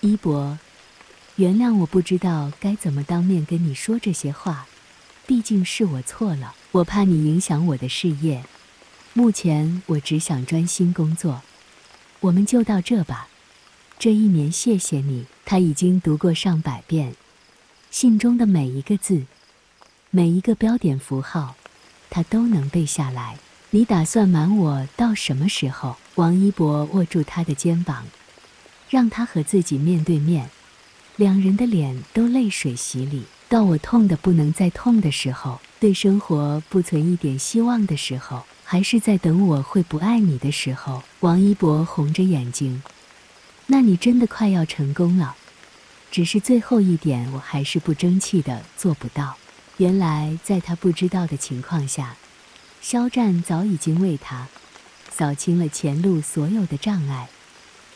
一博，原谅我不知道该怎么当面跟你说这些话，毕竟是我错了，我怕你影响我的事业。目前我只想专心工作，我们就到这吧。这一年谢谢你。他已经读过上百遍，信中的每一个字，每一个标点符号，他都能背下来。你打算瞒我到什么时候？王一博握住他的肩膀，让他和自己面对面，两人的脸都泪水洗礼。到我痛得不能再痛的时候，对生活不存一点希望的时候，还是在等我会不爱你的时候？王一博红着眼睛，那你真的快要成功了，只是最后一点我还是不争气的做不到。原来在他不知道的情况下，肖战早已经为他扫清了前路所有的障碍，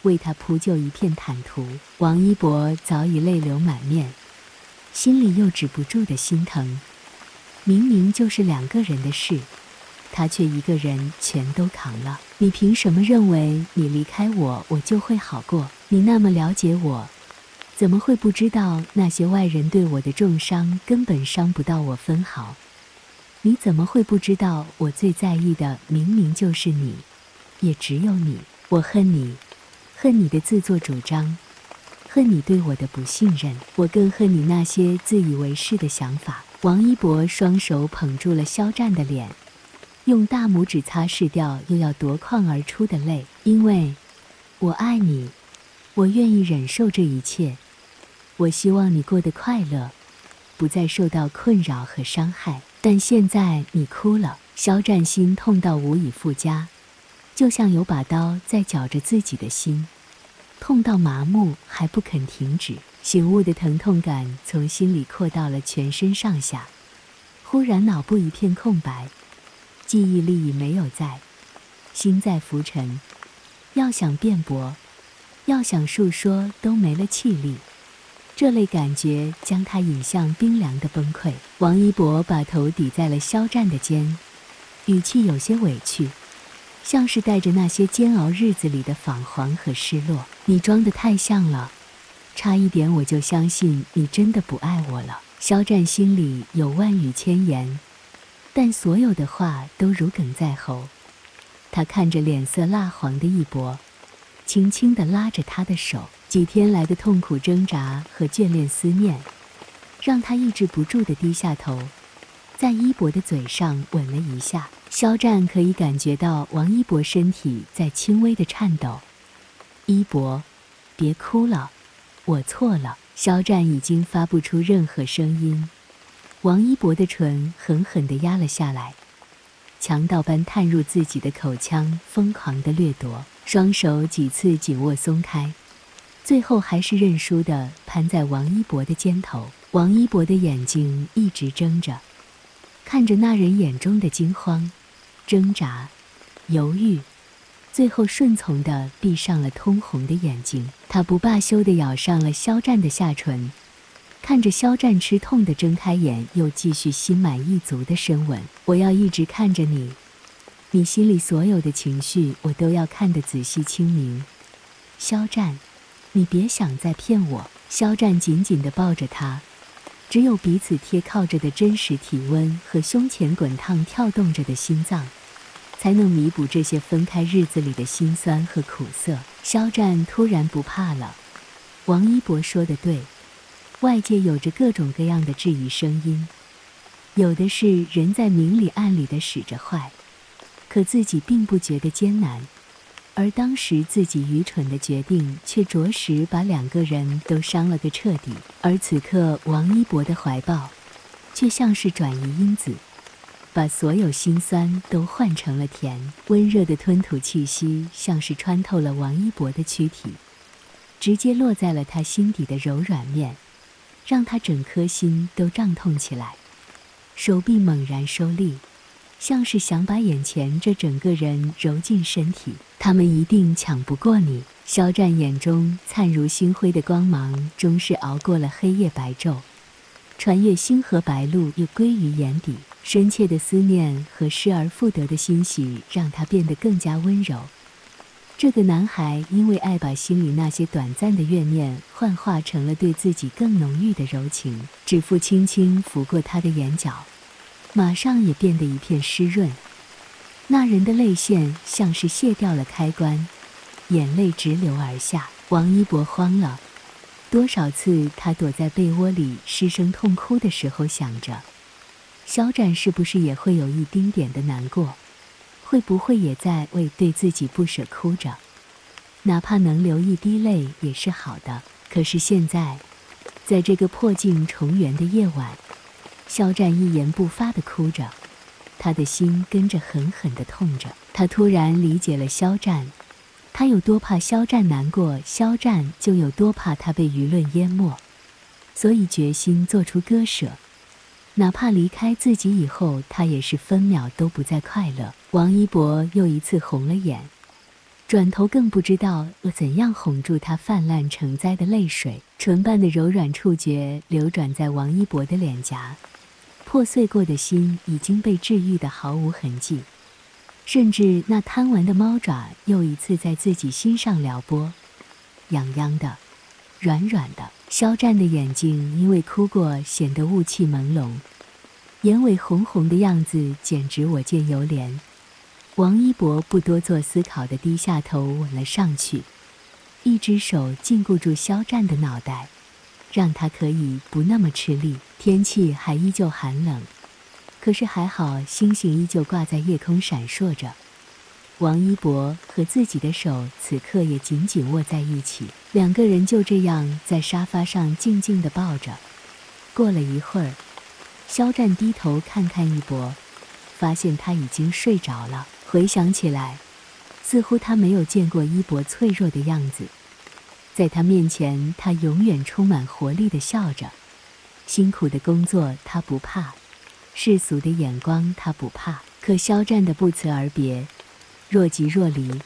为他铺就一片坦途。王一博早已泪流满面，心里又止不住的心疼。明明就是两个人的事，他却一个人全都扛了。你凭什么认为你离开我，我就会好过？你那么了解我，怎么会不知道那些外人对我的重伤根本伤不到我分毫？你怎么会不知道我最在意的明明就是你，也只有你？我恨你，恨你的自作主张，恨你对我的不信任，我更恨你那些自以为是的想法。王一博双手捧住了肖战的脸，用大拇指擦拭掉又要夺眶而出的泪。因为我爱你，我愿意忍受这一切，我希望你过得快乐，不再受到困扰和伤害。但现在你哭了。肖战心痛到无以复加，就像有把刀在绞着自己的心，痛到麻木还不肯停止。醒悟的疼痛感从心里扩到了全身上下，忽然脑部一片空白，记忆力已没有在，心在浮沉，要想辩驳，要想述说都没了气力。这类感觉将他引向冰凉的崩溃。王一博把头抵在了肖战的肩，语气有些委屈，像是带着那些煎熬日子里的彷徨和失落。你装得太像了，差一点我就相信你真的不爱我了。肖战心里有万语千言，但所有的话都如鲠在喉。他看着脸色蜡黄的一博，轻轻地拉着他的手。几天来的痛苦挣扎和眷恋思念，让他抑制不住地低下头，在一博的嘴上吻了一下。肖战可以感觉到王一博身体在轻微的颤抖。一博，别哭了，我错了。肖战已经发不出任何声音。王一博的唇狠狠地压了下来，强盗般探入自己的口腔，疯狂地掠夺，双手几次紧握松开，最后还是认输地攀在王一博的肩头。王一博的眼睛一直睁着，看着那人眼中的惊慌、挣扎、犹豫，最后顺从地闭上了通红的眼睛。他不罢休地咬上了肖战的下唇，看着肖战吃痛地睁开眼，又继续心满意足的深吻。我要一直看着你，你心里所有的情绪我都要看得仔细清明。肖战，你别想再骗我。肖战紧紧地抱着他，只有彼此贴靠着的真实体温和胸前滚烫跳动着的心脏，才能弥补这些分开日子里的辛酸和苦涩。肖战突然不怕了。王一博说得对，外界有着各种各样的质疑声音，有的是人在明里暗里的使着坏，可自己并不觉得艰难，而当时自己愚蠢的决定却着实把两个人都伤了个彻底。而此刻王一博的怀抱却像是转移因子，把所有辛酸都换成了甜。温热的吞吐气息像是穿透了王一博的躯体，直接落在了他心底的柔软面，让他整颗心都胀痛起来。手臂猛然收力，像是想把眼前这整个人揉进身体。他们一定抢不过你。肖战眼中灿如星辉的光芒终是熬过了黑夜白昼，穿越星河白露又归于眼底。深切的思念和失而复得的欣喜让他变得更加温柔。这个男孩因为爱把心里那些短暂的怨念幻化成了对自己更浓郁的柔情，指腹轻轻拂过他的眼角，马上也变得一片湿润。那人的泪腺像是卸掉了开关，眼泪直流而下。王一博慌了，多少次他躲在被窝里失声痛哭的时候，想着肖战是不是也会有一丁点的难过，会不会也在为对自己不舍哭着，哪怕能流一滴泪也是好的。可是现在，在这个破镜重圆的夜晚，肖战一言不发地哭着，他的心跟着狠狠地痛着。他突然理解了肖战，他有多怕肖战难过，肖战就有多怕他被舆论淹没，所以决心做出割舍，哪怕离开自己以后，他也是分秒都不再快乐。王一博又一次红了眼，转头更不知道怎样哄住他泛滥成灾的泪水。唇瓣的柔软触觉流转在王一博的脸颊，破碎过的心已经被治愈得毫无痕迹，甚至那贪玩的猫爪又一次在自己心上撩拨，痒痒的，软软的。肖战的眼睛因为哭过显得雾气朦胧，眼尾红红的样子简直我见犹怜。王一博不多做思考地低下头吻了上去，一只手禁锢住肖战的脑袋，让他可以不那么吃力。天气还依旧寒冷，可是还好星星依旧挂在夜空闪烁着。王一博和自己的手此刻也紧紧握在一起，两个人就这样在沙发上静静地抱着。过了一会儿，肖战低头看看一博，发现他已经睡着了。回想起来，似乎他没有见过一博脆弱的样子，在他面前，他永远充满活力地笑着。辛苦的工作他不怕，世俗的眼光他不怕，可肖战的不辞而别，若即若离，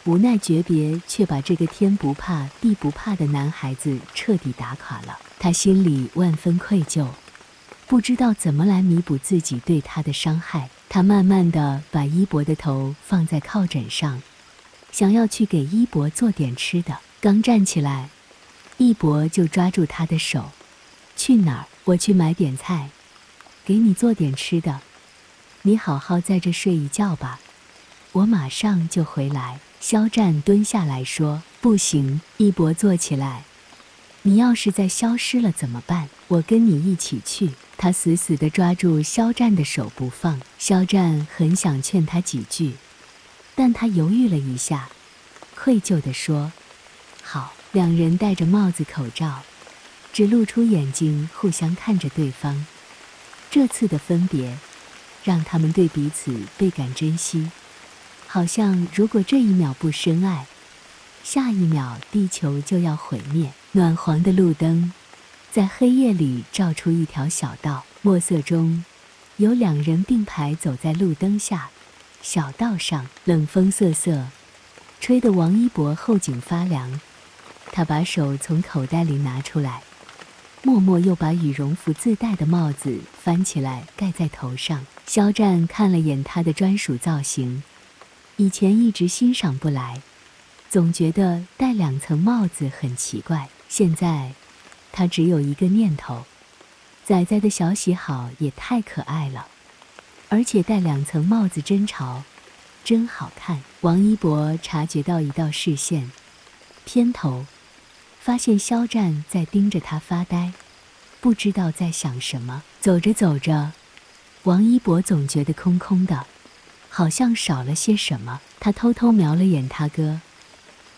无奈诀别，却把这个天不怕地不怕的男孩子彻底打垮了。他心里万分愧疚，不知道怎么来弥补自己对他的伤害。他慢慢地把一博的头放在靠枕上，想要去给一博做点吃的。刚站起来，一博就抓住他的手，去哪儿？我去买点菜，给你做点吃的，你好好在这睡一觉吧，我马上就回来。肖战蹲下来说，不行。一博坐起来，你要是再消失了怎么办？我跟你一起去。他死死地抓住肖战的手不放。肖战很想劝他几句，但他犹豫了一下，愧疚地说，好。两人戴着帽子口罩，只露出眼睛互相看着对方。这次的分别让他们对彼此倍感珍惜，好像如果这一秒不深爱，下一秒地球就要毁灭。暖黄的路灯在黑夜里照出一条小道，墨色中有两人并排走在路灯下。小道上冷风瑟瑟，吹得王一博后颈发凉。他把手从口袋里拿出来，默默又把羽绒服自带的帽子翻起来盖在头上。肖战看了眼他的专属造型，以前一直欣赏不来，总觉得戴两层帽子很奇怪。现在他只有一个念头，仔仔的小喜好也太可爱了，而且戴两层帽子真潮，真好看。王一博察觉到一道视线，偏头发现肖战在盯着他发呆，不知道在想什么。走着走着，王一博总觉得空空的，好像少了些什么。他偷偷瞄了眼他哥，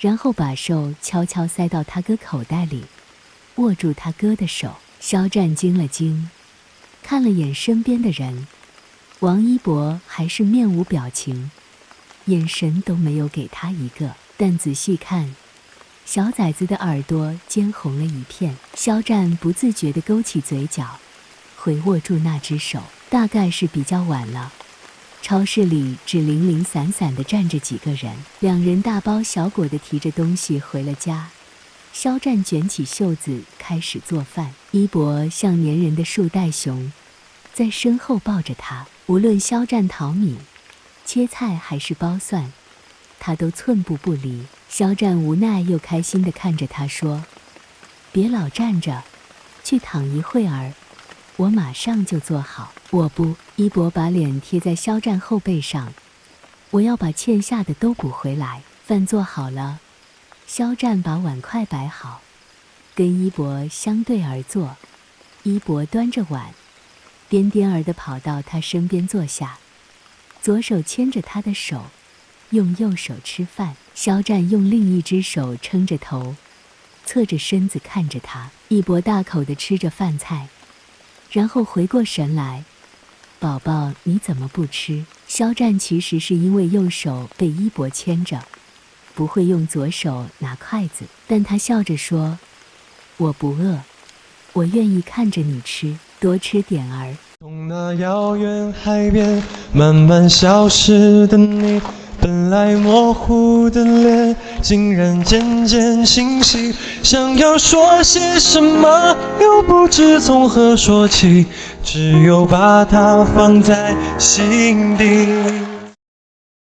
然后把手悄悄塞到他哥口袋里，握住他哥的手。肖战惊了惊，看了眼身边的人，王一博还是面无表情，眼神都没有给他一个。但仔细看，小崽子的耳朵尖红了一片。肖战不自觉地勾起嘴角，回握住那只手。大概是比较晚了，超市里只零零散散地站着几个人。两人大包小裹地提着东西回了家。肖战卷起袖子开始做饭，一博像粘人的树袋熊，在身后抱着他。无论肖战淘米、切菜还是剥蒜，他都寸步不离。肖战无奈又开心地看着他说：“别老站着，去躺一会儿，我马上就做好。”我不，一博把脸贴在肖战后背上，我要把欠下的都补回来。饭做好了，肖战把碗筷摆好，跟一博相对而坐。一博端着碗，颠颠儿地跑到他身边坐下，左手牵着他的手，用右手吃饭。肖战用另一只手撑着头，侧着身子看着他。一博大口地吃着饭菜，然后回过神来：“宝宝，你怎么不吃？”肖战其实是因为右手被一博牵着，不会用左手拿筷子，但他笑着说：“我不饿，我愿意看着你吃，多吃点儿。”从那遥远海边慢慢消失的你，本来模糊的脸竟然渐渐清晰，想要说些什么又不知从何说起，只有把它放在心底。